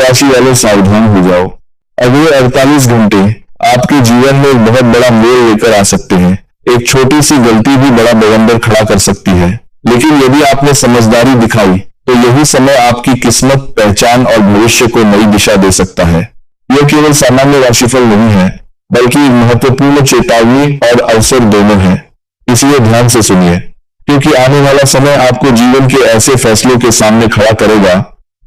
राशि वाले सावधान हो जाओ। अगले 48 घंटे आपके जीवन में एक बहुत बड़ा मोड़ लेकर आ सकते हैं। एक छोटी सी गलती भी बड़ा बवंडर खड़ा कर सकती है, लेकिन यदि आपने समझदारी दिखाई तो यही समय आपकी किस्मत, पहचान और भविष्य को नई दिशा दे सकता है। यह केवल सामान्य राशिफल नहीं है, बल्कि एक महत्वपूर्ण चेतावनी और अवसर दोनों है। इसलिए ध्यान से सुनिए, क्योंकि आने वाला समय आपको जीवन के ऐसे फैसलों के सामने खड़ा करेगा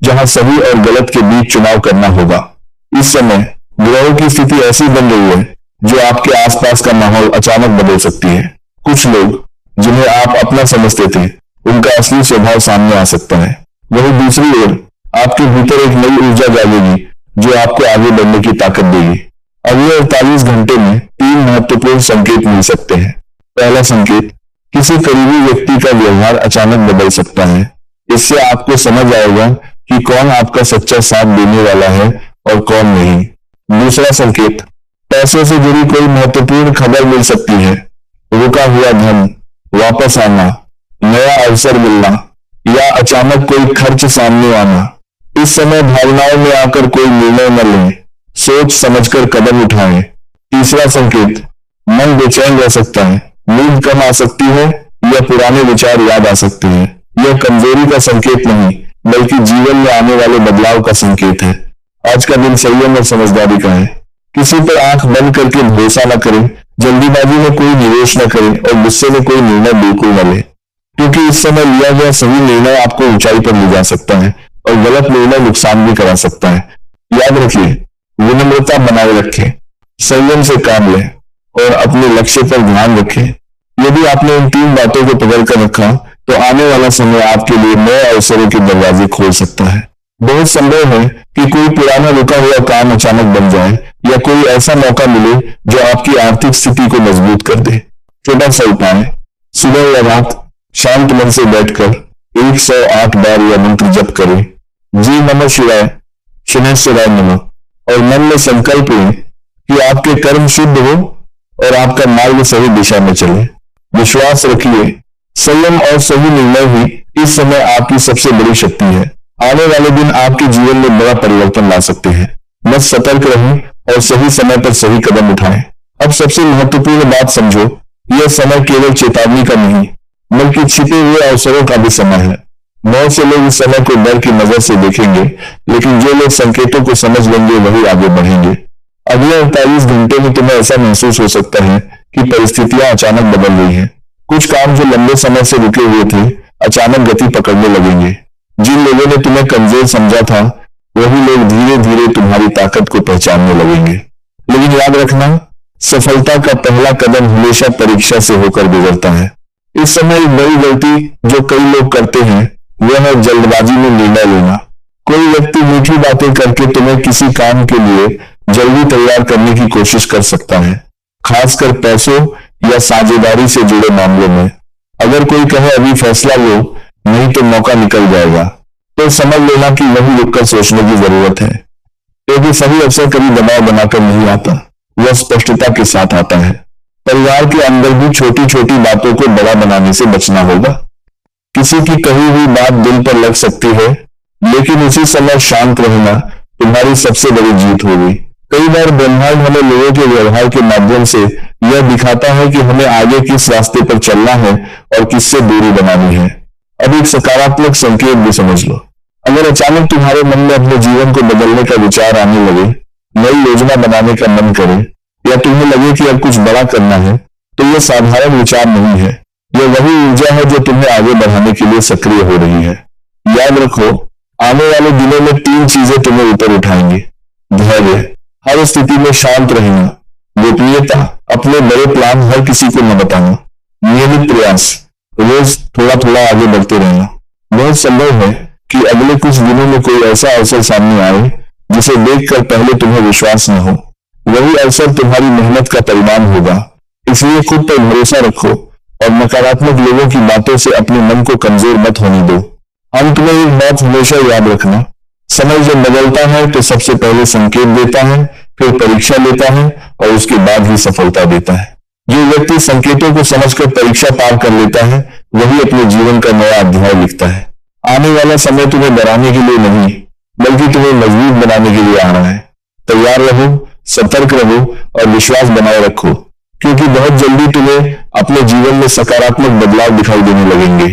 जहां सही और गलत के बीच चुनाव करना होगा। इस समय ग्रहों की स्थिति ऐसी बन रही है जो आपके आसपास का माहौल अचानक बदल सकती है। कुछ लोग जिन्हें आप अपना समझते थे, उनका असली स्वभाव सामने आ सकता है। वहीं दूसरी ओर आपके भीतर एक नई ऊर्जा जागेगी जो आपको आगे बढ़ने की ताकत देगी। अगले 48 घंटे में 3 महत्वपूर्ण संकेत मिल सकते हैं। पहला संकेत, किसी करीबी व्यक्ति का व्यवहार अचानक बदल सकता है। इससे आपको समझ आएगा कि कौन आपका सच्चा साथ देने वाला है और कौन नहीं। दूसरा संकेत, पैसों से जुड़ी कोई महत्वपूर्ण खबर मिल सकती है। रुका हुआ धन वापस आना, नया अवसर मिलना या अचानक कोई खर्च सामने आना। इस समय भावनाओं में आकर कोई निर्णय न लें, सोच समझकर कदम उठाएं। तीसरा संकेत, मन बेचैन रह सकता है, नींद कम आ सकती है या पुराने विचार याद आ सकते हैं। यह कमजोरी का संकेत नहीं, बल्कि जीवन में आने वाले बदलाव का संकेत है। आज का दिन संयम और समझदारी का है। किसी पर आंख बंद करके भरोसा न करें, जल्दीबाजी में कोई निवेश न करें और गुस्से में कोई निर्णय बिल्कुल न लें, क्योंकि इस समय लिया गया सही निर्णय आपको ऊंचाई पर ले जा सकता है और गलत निर्णय नुकसान भी करा सकता है। याद रखिए, विनम्रता बनाए रखें, संयम से काम लें और अपने लक्ष्य पर ध्यान रखें। यदि आपने इन 3 बातों को पकड़ कर रखा तो आने वाला समय आपके लिए नए अवसरों के दरवाजे खोल सकता है। बहुत संभव है कि कोई पुराना रुका हुआ काम अचानक बन जाए या कोई ऐसा मौका मिले जो आपकी आर्थिक स्थिति को मजबूत कर दे। छोटा सा उपाय, सुबह या रात शांत मन से बैठकर 108 बार यह मंत्र जप करें, जी नमः शिवाय, शनैः शिवाय नमः, और मन में संकल्प लें कि आपके कर्म शुद्ध हो और आपका मार्ग सही दिशा में चले। विश्वास रखिए, संयम और सही निर्णय ही इस समय आपकी सबसे बड़ी शक्ति है। आने वाले दिन आपके जीवन में बड़ा परिवर्तन ला सकते हैं। बस सतर्क रहें और सही समय पर सही कदम उठाएं। अब सबसे महत्वपूर्ण बात समझो, यह समय केवल चेतावनी का नहीं, बल्कि छिपे हुए अवसरों का भी समय है। बहुत से लोग इस समय को डर की नजर से देखेंगे, लेकिन जो लोग संकेतों को समझ लेंगे वही आगे बढ़ेंगे। अगले 48 घंटे में तुम्हें ऐसा महसूस हो सकता है कि परिस्थितियां अचानक बदल रही हैं। कुछ काम जो लंबे समय से रुके हुए थे अचानक गति पकड़ने लगेंगे। जिन लोगों ने तुम्हें कमजोर समझा था, वही लोग धीरे धीरे तुम्हारी ताकत को पहचानने लगेंगे। लेकिन याद रखना, सफलता का पहला कदम हमेशा परीक्षा से होकर गुजरता है। इस समय एक बड़ी गलती जो कई लोग करते हैं वह है जल्दबाजी में निर्णय लेना। कोई व्यक्ति मीठी बातें करके तुम्हें किसी काम के लिए जल्दी तैयार करने की कोशिश कर सकता है, खासकर पैसों या साझेदारी से जुड़े मामलों में। अगर कोई कहे अभी फैसला लो, नहीं तो मौका निकल जाएगा, तो समझ लेना कि वही रुककर सोचने की जरूरत है, क्योंकि सही अवसर कभी दबाव बनाकर नहीं आता, वह स्पष्टता के साथ आता है। परिवार के अंदर भी छोटी छोटी बातों को बड़ा बनाने से बचना होगा। किसी की कही हुई बात दिल पर लग सकती है, लेकिन उसी समय शांत रहना तुम्हारी सबसे बड़ी जीत होगी। कई बार ब्रह्मांड हमें लोगों के व्यवहार के माध्यम से यह दिखाता है कि हमें आगे किस रास्ते पर चलना है और किससे दूरी बनानी है। अब एक सकारात्मक संकेत भी समझ लो। अगर अचानक तुम्हारे मन में अपने जीवन को बदलने का विचार आने लगे, नई योजना बनाने का मन करे या तुम्हें लगे कि अब कुछ बड़ा करना है, तो यह साधारण विचार नहीं है। यह वही ऊर्जा है जो तुम्हें आगे बढ़ाने के लिए सक्रिय हो रही है। याद रखो, आने वाले दिनों में 3 चीजें तुम्हें ऊपर उठाएंगी। धैर्य, हर स्थिति में शांत रहना, गोपनीयता, अपने बड़े प्लान हर किसी को न बताना, नियमित प्रयास, रोज थोड़ा थोड़ा आगे बढ़ते रहना। बहुत संभव है कि अगले कुछ दिनों में कोई ऐसा अवसर सामने आए जिसे देखकर पहले तुम्हें विश्वास न हो। वही अवसर तुम्हारी मेहनत का परिणाम होगा। इसलिए खुद पर भरोसा रखो और नकारात्मक लोगों की बातों से अपने मन को कमजोर मत होने दो। अंत में एक बात हमेशा याद रखना, समय जब बदलता है तो सबसे पहले संकेत देता है, फिर परीक्षा लेता है और उसके बाद ही सफलता देता है। जो व्यक्ति संकेतों को समझकर परीक्षा पार कर लेता है, वही अपने जीवन का नया अध्याय लिखता है। आने वाला समय तुम्हें डराने के लिए नहीं, बल्कि तुम्हें मजबूत बनाने के लिए आ रहा है। तैयार रहो, सतर्क रहो और विश्वास बनाए रखो, क्योंकि बहुत जल्दी तुम्हें अपने जीवन में सकारात्मक बदलाव दिखाई देने लगेंगे।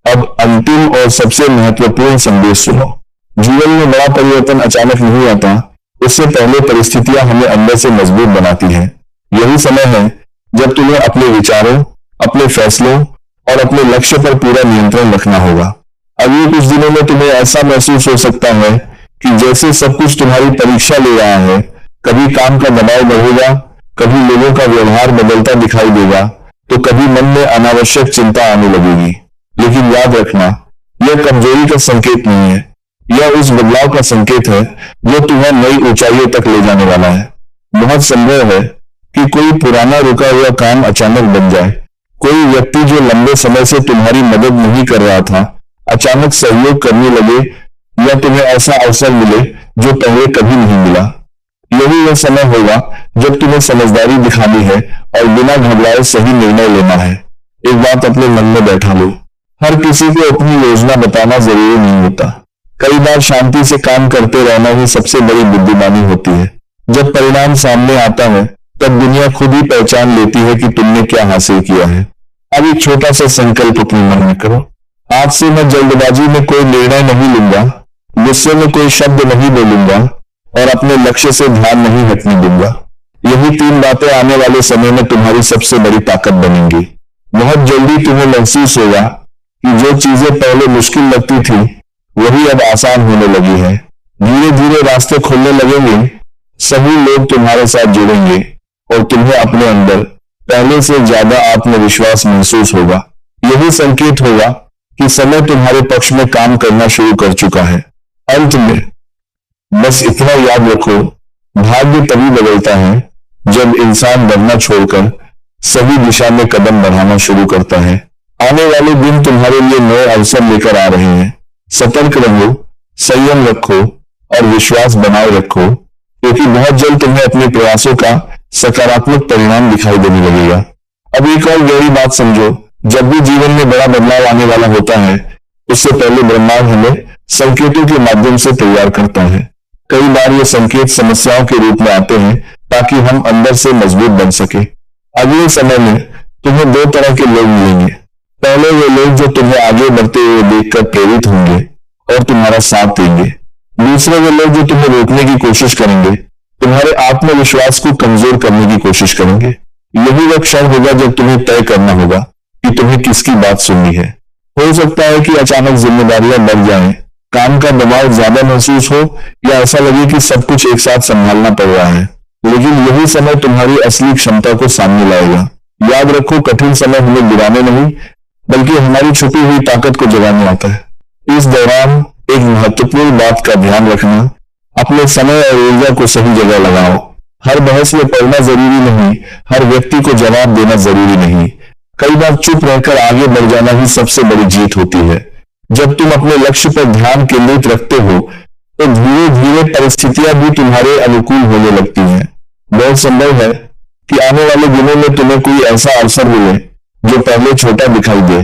अब अंतिम और सबसे महत्वपूर्ण संदेश सुनो। जीवन में बड़ा परिवर्तन अचानक नहीं आता, उससे पहले परिस्थितियां हमें अंदर से मजबूत बनाती हैं। यही समय है जब तुम्हें अपने विचारों, अपने फैसलों और अपने लक्ष्य पर पूरा नियंत्रण रखना होगा। अगले कुछ दिनों में तुम्हें ऐसा महसूस हो सकता है कि जैसे सब कुछ तुम्हारी परीक्षा ले रहा है। कभी काम का दबाव बढ़ेगा, कभी लोगों का व्यवहार बदलता दिखाई देगा, तो कभी मन में अनावश्यक चिंता आने लगेगी। लेकिन याद रखना, यह कमजोरी का संकेत नहीं है, यह उस बदलाव का संकेत है जो तुम्हें नई ऊंचाइयों तक ले जाने वाला है। बहुत संभव है कि कोई पुराना रुका हुआ काम अचानक बन जाए। कोई व्यक्ति जो लंबे समय से तुम्हारी मदद नहीं कर रहा था, अचानक सहयोग करने लगे, या तुम्हें ऐसा अवसर मिले जो पहले कभी नहीं मिला। यही वह समय होगा जब तुम्हें समझदारी दिखानी है और बिना घबराए सही निर्णय लेना है। एक बात अपने मन में बैठा लो, हर किसी को अपनी योजना बताना जरूरी नहीं होता। कई बार शांति से काम करते रहना ही सबसे बड़ी बुद्धिमानी होती है। जब परिणाम सामने आता है, तब दुनिया खुद ही पहचान लेती है कि तुमने क्या हासिल किया है। अब एक छोटा सा संकल्प अपने मन में करो। आज से मैं जल्दबाजी में कोई निर्णय नहीं लूंगा, गुस्से में कोई शब्द नहीं बोलूंगा और अपने लक्ष्य से ध्यान नहीं हटने दूंगा। यही 3 बातें आने वाले समय में तुम्हारी सबसे बड़ी ताकत बनेंगी। बहुत जल्दी तुम्हें महसूस होगा कि जो चीजें पहले मुश्किल लगती थी, वही अब आसान होने लगी है। धीरे धीरे रास्ते खुलने लगेंगे, सभी लोग तुम्हारे साथ जुड़ेंगे और तुम्हें अपने अंदर पहले से ज्यादा आत्मविश्वास महसूस होगा। यही संकेत होगा कि समय तुम्हारे पक्ष में काम करना शुरू कर चुका है। अंत में बस इतना याद रखो, भाग्य तभी बदलता है जब इंसान डरना छोड़कर सही दिशा में कदम बढ़ाना शुरू करता है। आने वाले दिन तुम्हारे लिए नए अवसर लेकर आ रहे हैं। सतर्क रहो, संयम रखो और विश्वास बनाए रखो, क्योंकि बहुत जल्द तुम्हें अपने प्रयासों का सकारात्मक परिणाम दिखाई देने लगेगा। अब एक और गहरी बात समझो, जब भी जीवन में बड़ा बदलाव आने वाला होता है, उससे पहले ब्रह्मांड हमें संकेतों के माध्यम से तैयार करता है। कई बार ये संकेत समस्याओं के रूप में आते हैं ताकि हम अंदर से मजबूत बन सके। अगले समय में तुम्हें 2 तरह के लोग मिलेंगे। पहले वे लोग जो तुम्हें आगे बढ़ते हुए देखकर प्रेरित होंगे और तुम्हारा साथ देंगे। दूसरे वे लोग जो तुम्हें रोकने की कोशिश करेंगे, तुम्हारे आत्मविश्वास को कमजोर करने की कोशिश करेंगे। यही वह क्षण होगा जब तुम्हें तय करना होगा कि तुम्हें किसकी बात सुननी है। हो सकता है कि अचानक जिम्मेदारियां बढ़ जाएं, काम का दबाव ज्यादा महसूस हो या ऐसा लगे कि सब कुछ एक साथ संभालना पड़ रहा है। लेकिन यही समय तुम्हारी असली क्षमता को सामने लाएगा। याद रखो, कठिन समय हमें गिराने नहीं बल्कि हमारी छुपी हुई ताकत को जगाने आता है। इस दौरान एक महत्वपूर्ण बात का ध्यान रखना, अपने समय और ऊर्जा को सही जगह लगाओ। हर बहस में पढ़ना जरूरी नहीं, हर व्यक्ति को जवाब देना जरूरी नहीं। कई बार चुप रहकर आगे बढ़ जाना ही सबसे बड़ी जीत होती है। जब तुम अपने लक्ष्य पर ध्यान केंद्रित रखते हो, तो धीरे धीरे परिस्थितियां भी तुम्हारे अनुकूल होने लगती हैं। बहुत संभव है कि आने वाले दिनों में तुम्हें कोई ऐसा अवसर मिले जो पहले छोटा दिखाई दे,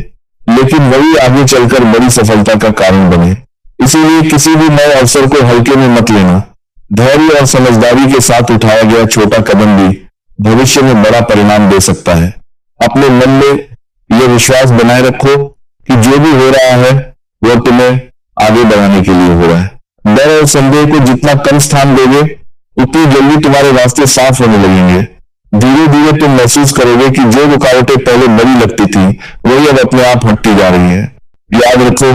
लेकिन वही आगे चलकर बड़ी सफलता का कारण बने। इसीलिए किसी भी नए अवसर को हल्के में मत लेना। धैर्य और समझदारी के साथ उठाया गया छोटा कदम भी भविष्य में बड़ा परिणाम दे सकता है। अपने मन में यह विश्वास बनाए रखो कि जो भी हो रहा है वह तुम्हें आगे बढ़ाने के लिए हो रहा है। डर और संदेह को जितना कम स्थान दोगे, उतनी जल्दी तुम्हारे रास्ते साफ होने लगेंगे। धीरे धीरे तुम महसूस करोगे कि जो रुकावटें पहले बड़ी लगती थी, वही अब अपने आप हटती जा रही है। याद रखो,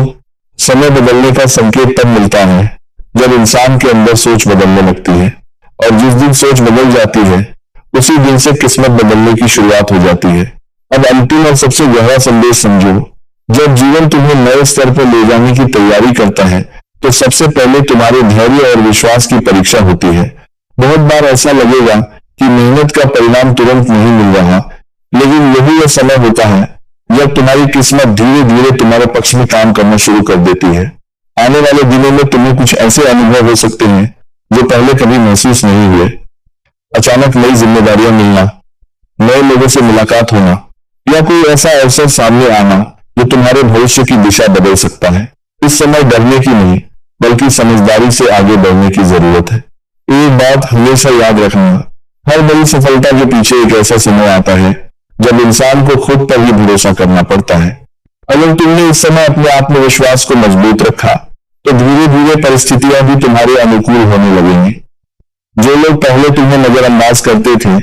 समय बदलने का संकेत तब मिलता है जब इंसान के अंदर सोच बदलने लगती है, और जिस दिन सोच बदल जाती है, उसी दिन से किस्मत बदलने की शुरुआत हो जाती है। अब अंतिम और सबसे गहरा संदेश समझो, जब जीवन तुम्हें नए स्तर पर ले जाने की तैयारी करता है, तो सबसे पहले तुम्हारे धैर्य और विश्वास की परीक्षा होती है। बहुत बार ऐसा लगेगा कि मेहनत का परिणाम तुरंत नहीं मिल रहा, लेकिन यही वह समय होता है जब तुम्हारी किस्मत धीरे धीरे तुम्हारे पक्ष में काम करना शुरू कर देती है। आने वाले दिनों में तुम्हें कुछ ऐसे अनुभव हो सकते हैं जो पहले कभी महसूस नहीं हुए। अचानक नई जिम्मेदारियां मिलना, नए लोगों से मुलाकात होना, या कोई ऐसा अवसर सामने आना जो तुम्हारे भविष्य की दिशा बदल सकता है। इस समय डरने की नहीं, बल्कि समझदारी से आगे बढ़ने की जरूरत है। एक बात हमेशा याद रखना, हर बड़ी सफलता के पीछे एक ऐसा समय आता है जब इंसान को खुद पर ही भरोसा करना पड़ता है। अगर तुमने इस समय अपने आत्मविश्वास को मजबूत रखा तो धीरे धीरे परिस्थितियां भी तुम्हारे अनुकूल होने लगेंगी। जो लोग पहले तुम्हें नजरअंदाज करते थे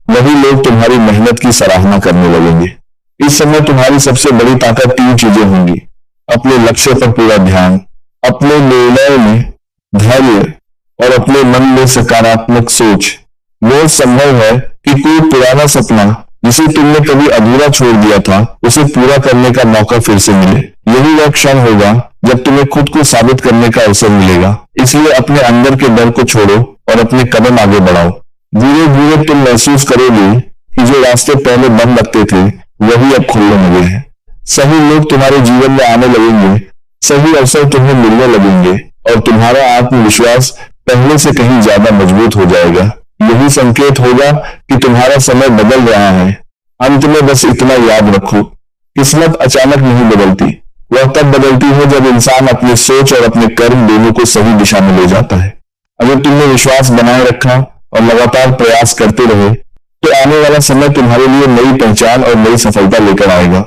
वही लोग तुम्हारी मेहनत की सराहना करने लगेंगे। इस समय तुम्हारी सबसे बड़ी ताकत 3 चीजें होंगी: अपने लक्ष्य पर पूरा ध्यान, अपने निर्णय में धैर्य और अपने मन में सकारात्मक सोच। बहुत संभव है कि कोई पुराना सपना जिसे तुमने कभी अधूरा छोड़ दिया था उसे पूरा करने का मौका फिर से मिले। यही वह क्षण होगा जब तुम्हें खुद को साबित करने का अवसर मिलेगा। इसलिए अपने अंदर के डर को छोड़ो और अपने कदम आगे बढ़ाओ। धीरे धीरे तुम महसूस करोगे कि जो रास्ते पहले बंद लगते थे वही अब खुलने लगे हैं। सही लोग तुम्हारे जीवन में आने लगेंगे, सही अवसर तुम्हें मिलने लगेंगे और तुम्हारा आत्मविश्वास पहले से कहीं ज्यादा मजबूत हो जाएगा। यही संकेत होगा कि तुम्हारा समय बदल रहा है। अंत में बस इतना याद रखो, किस्मत अचानक नहीं बदलती, वह तब बदलती है जब इंसान अपनी सोच और अपने कर्म दोनों को सही दिशा में ले जाता है। अगर तुमने विश्वास बनाए रखा और लगातार प्रयास करते रहे तो आने वाला समय तुम्हारे लिए नई पहचान और नई सफलता लेकर आएगा।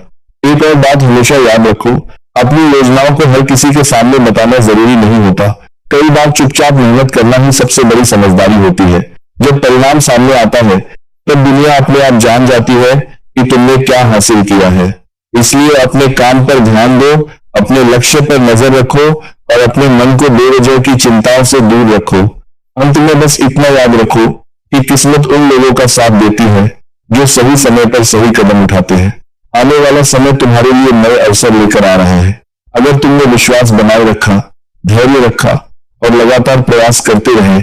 एक और बात हमेशा याद रखो, अपनी योजनाओं को हर किसी के सामने बताना जरूरी नहीं होता। कई बार चुपचाप मेहनत करना ही सबसे बड़ी समझदारी होती है। जब परिणाम सामने आता है तब दुनिया अपने आप जान जाती है कि तुमने क्या हासिल किया है। इसलिए अपने काम पर ध्यान दो, अपने लक्ष्य पर नजर रखो और अपने मन को बेवजह की चिंताओं से दूर रखो। अंत में बस इतना याद रखो कि किस्मत उन लोगों का साथ देती है जो सही समय पर सही कदम उठाते हैं। आने वाला समय तुम्हारे लिए नए अवसर लेकर आ रहा है। अगर तुमने विश्वास बनाए रखा, धैर्य रखा और लगातार प्रयास करते रहे